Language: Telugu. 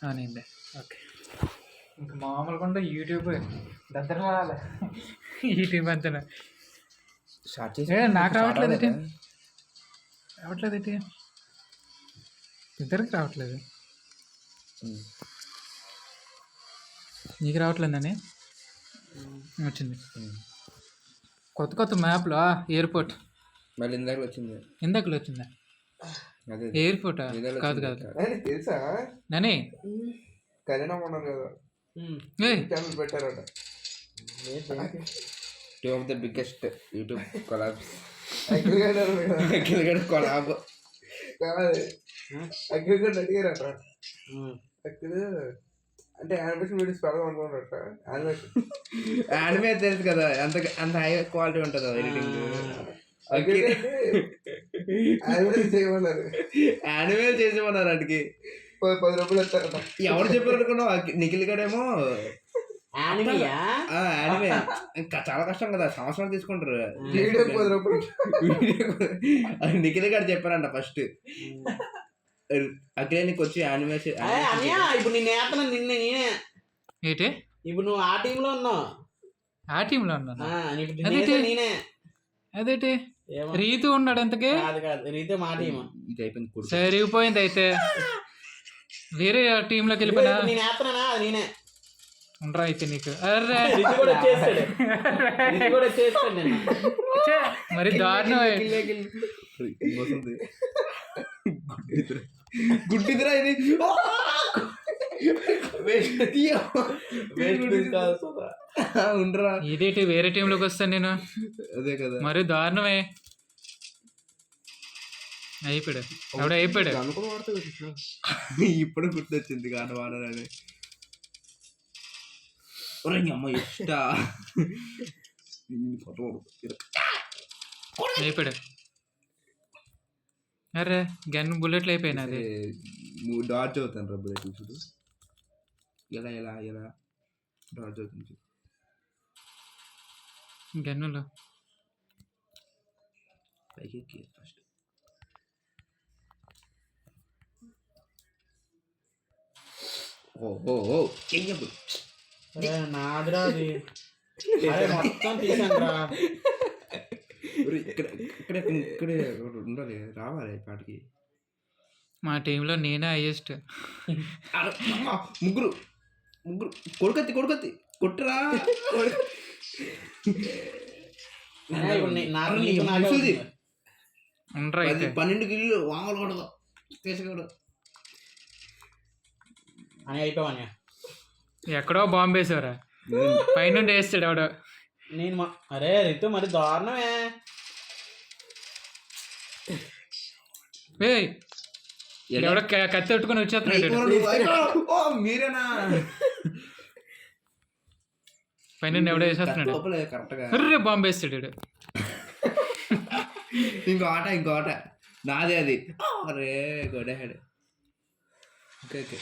అనింది. ఓకే, ఇంకా మామూలుగా యూట్యూబ్ దగ్గర రావాలి. యూట్యూబ్ అంతా స్టార్ట్ నాకు రావట్లేదు ఏంటి, రావట్లేదు ఏంటి, ఇద్దరికి రావట్లేదు. నీకు రావట్లేదని వచ్చింది. కొత్త కొత్త మ్యాప్లో ఎయిర్పోర్ట్ మళ్ళీ ఇందాక వచ్చింది. ఇందాకలో వచ్చిందా ఎయిర్పోర్టా? కాదు కాదు తెలుసా నని కళ్యాణం ఉన్నారు కదా ఛానల్ పెట్టారట. Two of the biggest YouTube collapse. Akhil collab కాదు, అఖిల్ గడ్ అడిగారట. అఖిల్ అంటే యానిమేషన్ వీడియోస్ పెడదాం అనుకున్నారట. యానిమే తెలుసు కదా, అంత అంత హై క్వాలిటీ ఉంటుంది ఎడిటింగ్. యానిమే చేసేమన్నారు వాటికి 10 రూపాయలు ఇస్తారట. ఎవరు చెప్పారు అనుకున్నావు? నిఖిల్ గడేమో యానిమే ఇంకా చాలా కష్టం కదా, సంవత్సరాలు తీసుకుంటారు. 10 రూపాయలు నిఖిల్ గారు చెప్పారంట ఫస్ట్. అఖిలే నీకు వచ్చి యానిమేషన్. ఇప్పుడు నేను నేతను నిన్నే నేనే ఏంటి, ఇప్పుడు నువ్వు ఆ టీంలో ఉన్నావు. ఆ టీంలో ఉన్నాను. నేనే అదేంటి రీతు ఉన్నాడు ఎంతకి? కాదు రీతు మా టీం. ఇది అయిపోయింది, సరిపోయింది. అయితే వేరే టీంలోకి వెళ్ళిపోయినా నేనే ఉండరా అయితే నీకు. మరి దారుణం. గుడ్డిదిరా ఇది. ఉండరా ఇదేంటి వేరే టీంలోకి వస్తాను నేను. అదే కదా, మరి దారుణమే. అయిపోయాడు ఎవడ అయిపోయాడు. ఇప్పుడు గుర్తొచ్చింది కాదు వాడని. అమ్మ ఇష్ట అయిపోయాడు. అరే గన్ బుల్లెట్లు అయిపోయినా. అది డార్జ్ అవుతాను రా బుల్లెట్. చూడు ఎలా ఎలా ఎలా డార్జ్ అవుతుంది గన్నులో. పైకి ఫస్ట్ నాదిరా అది మొత్తం తీసాను. ఇక్కడే ఉండాలి, రావాలి పాటికి. మా టీంలో నేనే హైయెస్ట్. ముగ్గురు కొడుకత్తి కొట్టురా. 12 కిల్లు వామలు కొడదు తీసుకూడదు అని అయిపోవా. ఎక్కడో బాంబు వేసావరా, పైనుండి వేస్తాడు ఎవడో. నేను అరే రితు మరి దారుణమే. ఎవడో కత్తి పెట్టుకుని వచ్చేస్తున్నాడు. మీరేనా? పైనుండి ఎవడో వేసేస్తున్నాడు. అర్రే బాంబు వేస్తాడు. ఇంకో ఆట నాదే అది. అరే గొడేహాడు. ఓకే